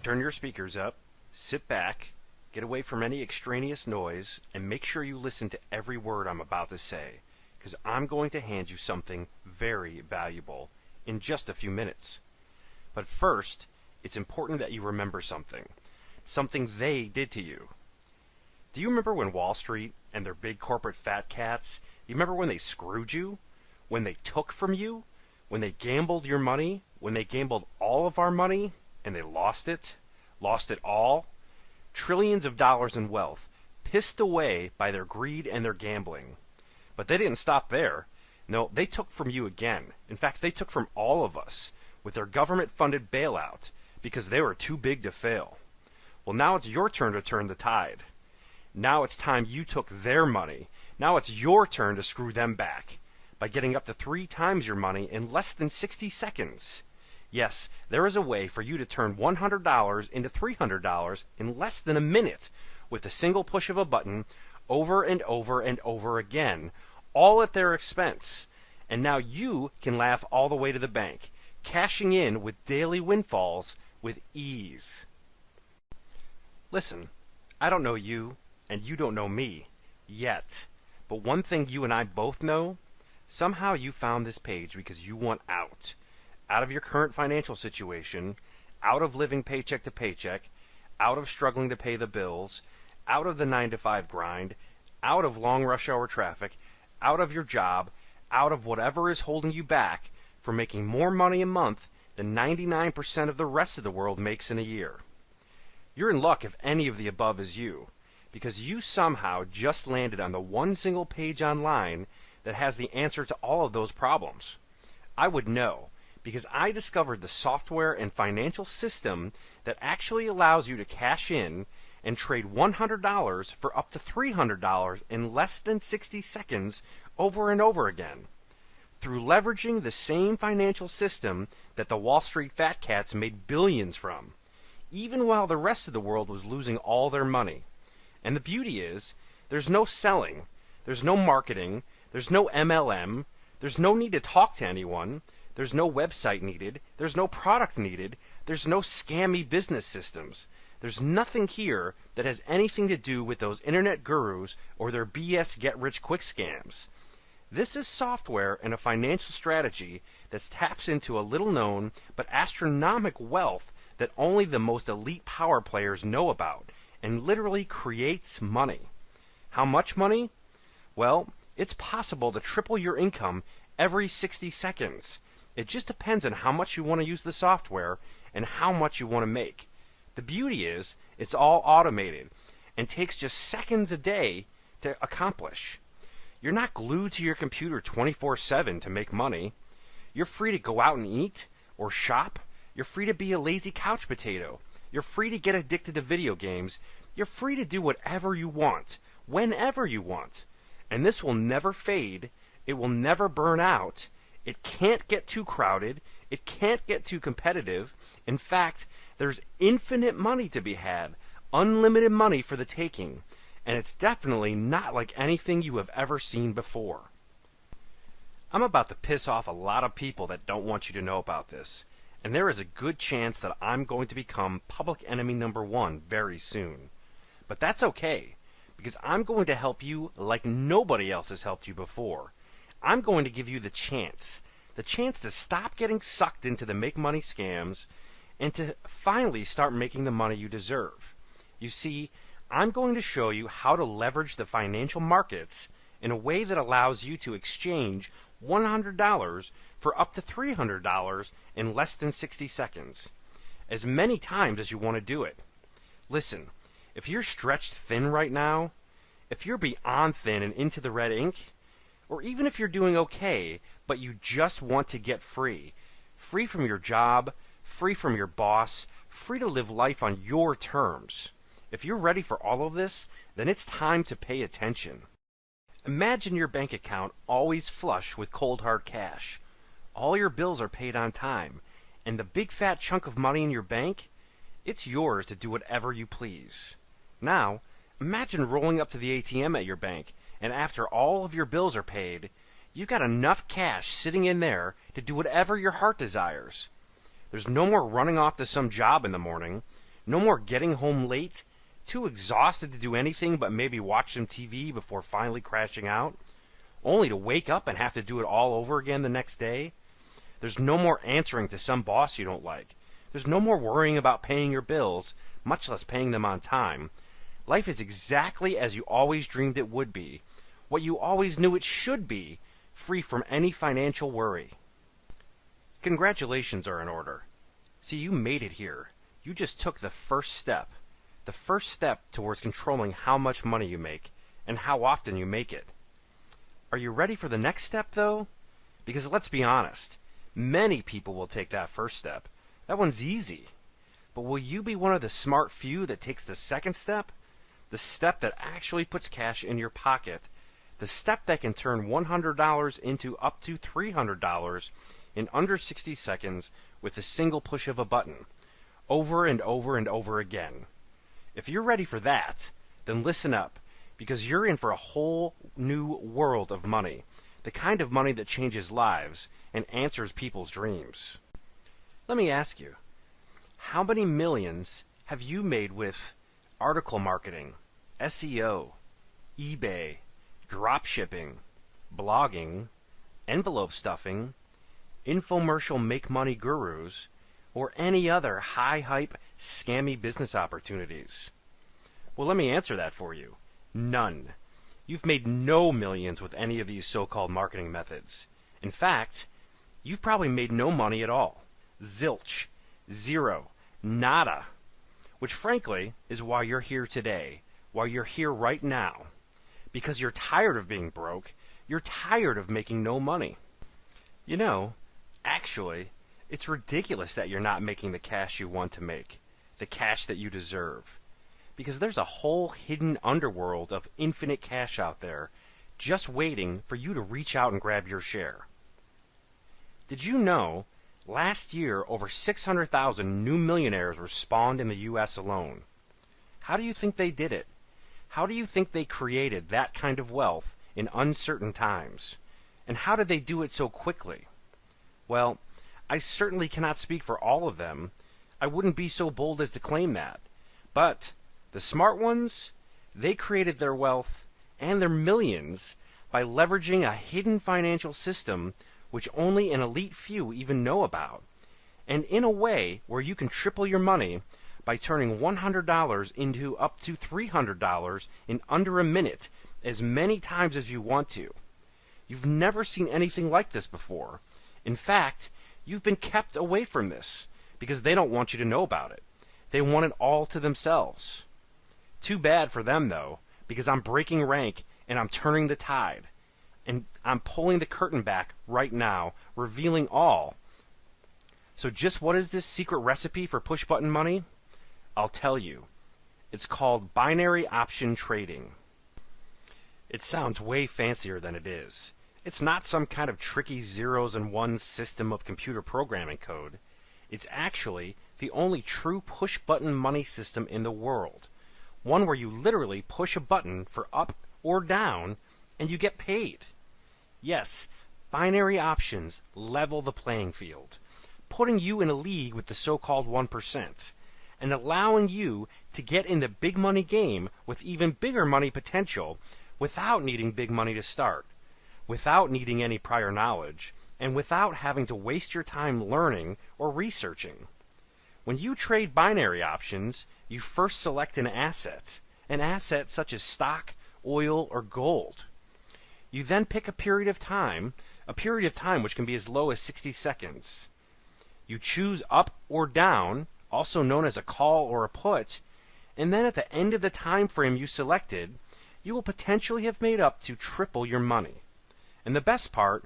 Turn your speakers up, sit back, get away from any extraneous noise, and make sure you listen to every word I'm about to say, because I'm going to hand you something very valuable in just a few minutes. But first, it's important that you remember something they did to you. Do you remember when Wall Street and their big corporate fat cats, you remember when they screwed you? When they took from you? When they gambled your money? When they gambled all of our money and they lost it? Lost it all? Trillions of dollars in wealth, pissed away by their greed and their gambling. But they didn't stop there. No, they took from you again. In fact, they took from all of us with their government-funded bailout because they were too big to fail. Well, now it's your turn to turn the tide. Now it's time you took their money. Now it's your turn to screw them back by getting up to 3 times your money in less than 60 seconds. Yes, there is a way for you to turn $100 into $300 in less than a minute with a single push of a button over and over and over again, all at their expense. And now you can laugh all the way to the bank, cashing in with daily windfalls with ease. Listen, I don't know you, and you don't know me, yet. But one thing you and I both know, somehow you found this page because you want out. Out of your current financial situation, out of living paycheck to paycheck, out of struggling to pay the bills, out of the 9-to-5 grind, out of long rush hour traffic, out of your job, out of whatever is holding you back from making more money a month than 99% of the rest of the world makes in a year. You're in luck if any of the above is you, because you somehow just landed on the one single page online that has the answer to all of those problems. I would know, because I discovered the software and financial system that actually allows you to cash in and trade $100 for up to $300 in less than 60 seconds over and over again. Through leveraging the same financial system that the Wall Street fat cats made billions from, even while the rest of the world was losing all their money. And the beauty is, there's no selling, there's no marketing, there's no MLM, there's no need to talk to anyone, there's no website needed, there's no product needed, there's no scammy business systems. There's nothing here that has anything to do with those internet gurus or their BS get-rich-quick scams. This is software and a financial strategy that taps into a little-known but astronomical wealth that only the most elite power players know about, and literally creates money. How much money? Well, it's possible to triple your income every 60 seconds. It just depends on how much you want to use the software and how much you want to make. The beauty is, it's all automated and takes just seconds a day to accomplish. You're not glued to your computer 24/7 to make money. You're free to go out and eat or shop. You're free to be a lazy couch potato. You're free to get addicted to video games. You're free to do whatever you want, whenever you want. And this will never fade. It will never burn out. It can't get too crowded. It can't get too competitive. In fact, there's infinite money to be had, unlimited money for the taking, and it's definitely not like anything you have ever seen before. I'm about to piss off a lot of people that don't want you to know about this, and there is a good chance that I'm going to become public enemy number 1 very soon. But that's okay, because I'm going to help you like nobody else has helped you before. I'm going to give you the chance to stop getting sucked into the make money scams and to finally start making the money you deserve. You see, I'm going to show you how to leverage the financial markets in a way that allows you to exchange $100 for up to $300 in less than 60 seconds, as many times as you want to do it. Listen, if you're stretched thin right now, if you're beyond thin and into the red ink, or even if you're doing okay, but you just want to get free from your job, free from your boss, free to live life on your terms. If you're ready for all of this, then it's time to pay attention. Imagine your bank account always flush with cold hard cash. All your bills are paid on time, and the big fat chunk of money in your bank, it's yours to do whatever you please. Now, imagine rolling up to the ATM at your bank, and after all of your bills are paid, you've got enough cash sitting in there to do whatever your heart desires. There's no more running off to some job in the morning, No more getting home late, too exhausted to do anything but maybe watch some TV before finally crashing out, only to wake up and have to do it all over again the next day. There's no more answering to some boss you don't like. There's no more worrying about paying your bills, much less paying them on time. Life is exactly as you always dreamed it would be, what you always knew it should be, free from any financial worry. Congratulations are in order. See, you made it here. You just took the first step towards controlling how much money you make and how often you make it. Are you ready for the next step, though? Because let's be honest, many people will take that first step. That one's easy. But will you be one of the smart few that takes the second step? The step that actually puts cash in your pocket. The step that can turn $100 into up to $300 in under 60 seconds with a single push of a button. Over and over and over again. If you're ready for that, then listen up, because you're in for a whole new world of money. The kind of money that changes lives and answers people's dreams. Let me ask you, how many millions have you made with article marketing, SEO, eBay, drop shipping, blogging, envelope stuffing, infomercial make money gurus, or any other high hype, scammy business opportunities? Well, let me answer that for you. None. You've made no millions with any of these so-called marketing methods. In fact, you've probably made no money at all. Zilch. Zero. Nada. Which frankly is why you're here today, why you're here right now. Because you're tired of being broke, you're tired of making no money. You know, actually, it's ridiculous that you're not making the cash you want to make, the cash that you deserve. Because there's a whole hidden underworld of infinite cash out there just waiting for you to reach out and grab your share. Did you know last year over 600,000 new millionaires were spawned in the U.S. alone? How do you think they did it? How do you think they created that kind of wealth in uncertain times? And how did they do it so quickly? Well, I certainly cannot speak for all of them. I wouldn't be so bold as to claim that. But the smart ones, they created their wealth and their millions by leveraging a hidden financial system which only an elite few even know about, and in a way where you can triple your money by turning $100 into up to $300 in under a minute as many times as you want to. You've never seen anything like this before. In fact, you've been kept away from this because they don't want you to know about it. They want it all to themselves. Too bad for them, though, because I'm breaking rank and I'm turning the tide. And I'm pulling the curtain back right now, revealing all. So just what is this secret recipe for push-button money? I'll tell you. It's called binary option trading. It sounds way fancier than it is. It's not some kind of tricky zeros and ones system of computer programming code. It's actually the only true push-button money system in the world. One where you literally push a button for up or down and you get paid. Yes, binary options level the playing field, putting you in a league with the so-called 1%, and allowing you to get in the big money game with even bigger money potential without needing big money to start, without needing any prior knowledge, and without having to waste your time learning or researching. When you trade binary options, you first select an asset such as stock, oil, or gold. You then pick a period of time which can be as low as 60 seconds. You choose up or down, also known as a call or a put, and then at the end of the time frame you selected, you will potentially have made up to triple your money. And the best part,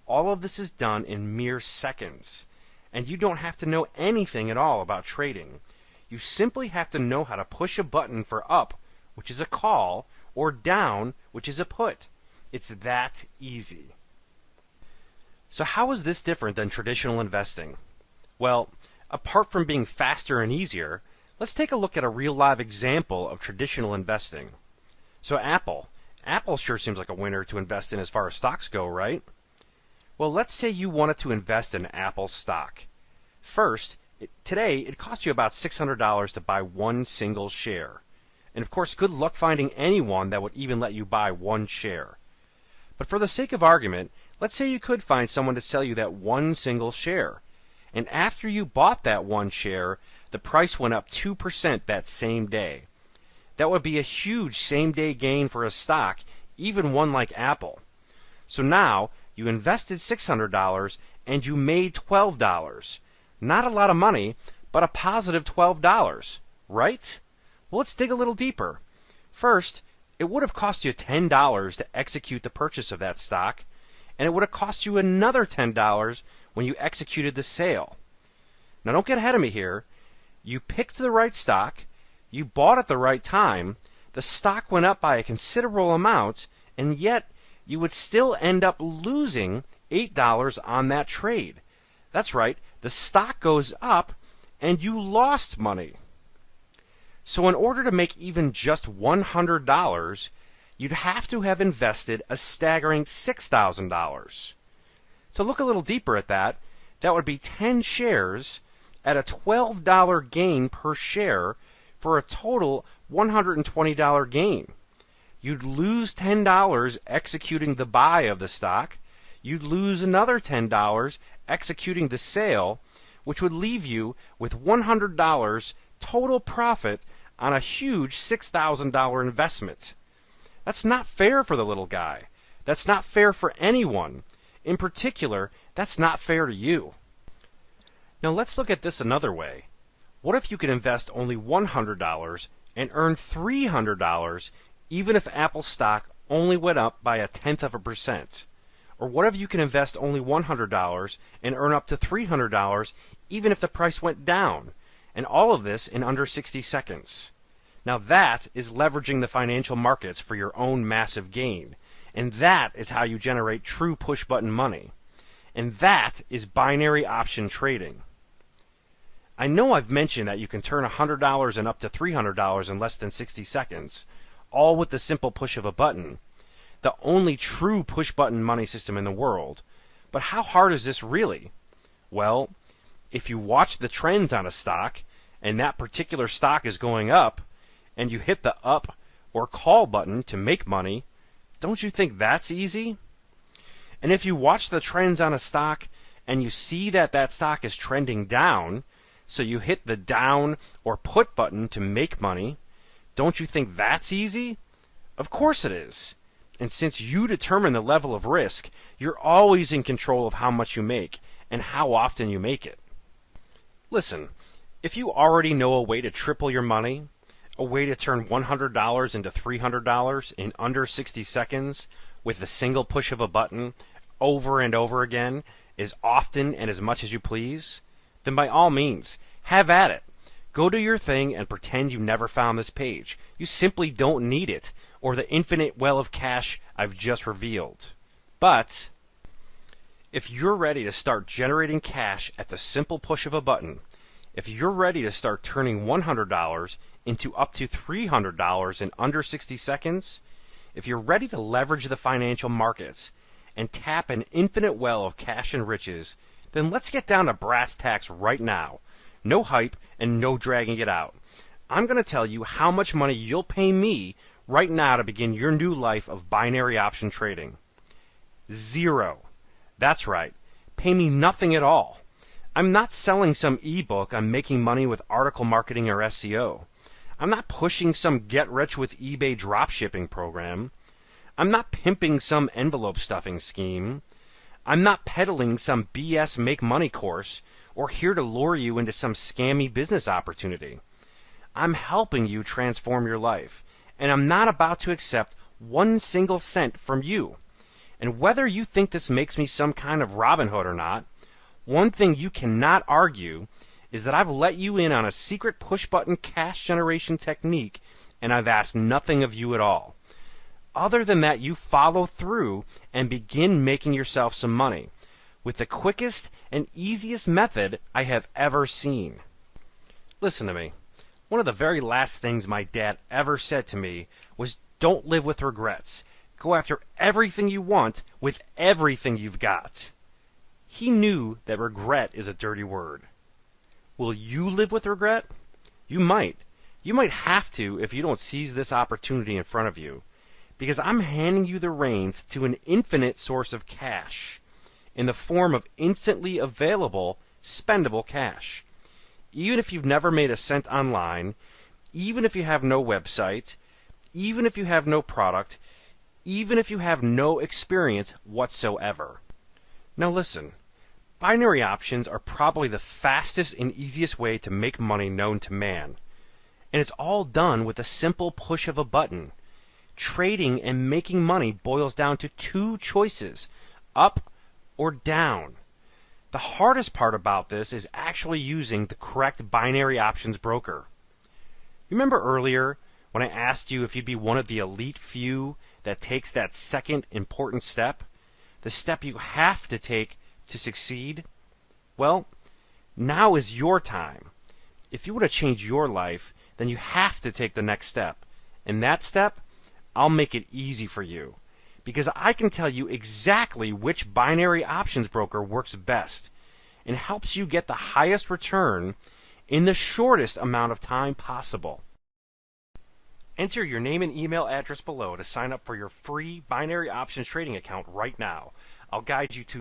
all of this is done in mere seconds. And you don't have to know anything at all about trading. You simply have to know how to push a button for up, which is a call, or down, which is a put. It's that easy. So how is this different than traditional investing? Well, apart from being faster and easier, let's take a look at a real live example of traditional investing. So Apple sure seems like a winner to invest in as far as stocks go, right? Well, let's say you wanted to invest in Apple stock. First, Today, it costs you about $600 to buy one single share. And of course, good luck finding anyone that would even let you buy one share. But for the sake of argument, let's say you could find someone to sell you that one single share. And after you bought that one share, the price went up 2% that same day. That would be a huge same-day gain for a stock, even one like Apple. So now, you invested $600 and you made $12. Not a lot of money, but a positive $12, right? Well, let's dig a little deeper. First, it would have cost you $10 to execute the purchase of that stock, and it would have cost you another $10 when you executed the sale. Now, don't get ahead of me here. You picked the right stock, you bought at the right time, the stock went up by a considerable amount, and yet you would still end up losing $8 on that trade. That's right, the stock goes up, and you lost money. So in order to make even just $100, you'd have to have invested a staggering $6,000. To look a little deeper at that, that would be 10 shares at a $12 gain per share for a total $120 gain. You'd lose $10 executing the buy of the stock. You'd lose another $10 executing the sale, which would leave you with $100 total profit on a huge $6,000 investment. That's not fair for the little guy. That's not fair for anyone. In particular, that's not fair to you. Now let's look at this another way. What if you could invest only $100 and earn $300 even if Apple stock only went up by 0.1%? Or what if you can invest only $100 and earn up to $300 even if the price went down? And all of this in under 60 seconds. Now that is leveraging the financial markets for your own massive gain. And that is how you generate true push-button money. And that is binary option trading. I know I've mentioned that you can turn $100 and up to $300 in less than 60 seconds, all with the simple push of a button. The only true push-button money system in the world. But how hard is this really? Well, if you watch the trends on a stock, and that particular stock is going up, and you hit the up or call button to make money, don't you think that's easy? And if you watch the trends on a stock, and you see that that stock is trending down, so you hit the down or put button to make money, don't you think that's easy? Of course it is. And since you determine the level of risk, you're always in control of how much you make and how often you make it. Listen, if you already know a way to triple your money, a way to turn $100 into $300 in under 60 seconds with a single push of a button over and over again, as often and as much as you please, then by all means, have at it. Go do your thing and pretend you never found this page. You simply don't need it, or the infinite well of cash I've just revealed. But if you're ready to start generating cash at the simple push of a button, if you're ready to start turning $100 into up to $300 in under 60 seconds, if you're ready to leverage the financial markets and tap an infinite well of cash and riches, then let's get down to brass tacks right now. No hype and no dragging it out. I'm going to tell you how much money you'll pay me right now to begin your new life of binary option trading. 0. That's right. Pay me nothing at all. I'm not selling some ebook on making money with article marketing or SEO. I'm not pushing some get-rich-with eBay dropshipping program. I'm not pimping some envelope stuffing scheme. I'm not peddling some BS make-money course or here to lure you into some scammy business opportunity. I'm helping you transform your life, and I'm not about to accept one single cent from you. And whether you think this makes me some kind of Robin Hood or not, one thing you cannot argue is that I've let you in on a secret push-button cash generation technique, and I've asked nothing of you at all. Other than that, you follow through and begin making yourself some money with the quickest and easiest method I have ever seen. Listen to me. One of the very last things my dad ever said to me was, don't live with regrets. Go after everything you want with everything you've got. He knew that regret is a dirty word. Will you live with regret? You might. You might have to if you don't seize this opportunity in front of you. Because I'm handing you the reins to an infinite source of cash in the form of instantly available, spendable cash. Even if you've never made a cent online, even if you have no website, even if you have no product, even if you have no experience whatsoever. Now listen, binary options are probably the fastest and easiest way to make money known to man. And it's all done with a simple push of a button. Trading and making money boils down to two choices, up or down. The hardest part about this is actually using the correct binary options broker. Remember earlier when I asked you if you'd be one of the elite few that takes that second important step? The step you have to take to succeed? Well, now is your time. If you want to change your life, then you have to take the next step. And that step, I'll make it easy for you. Because I can tell you exactly which binary options broker works best and helps you get the highest return in the shortest amount of time possible. Enter your name and email address below to sign up for your free binary options trading account right now. I'll guide you to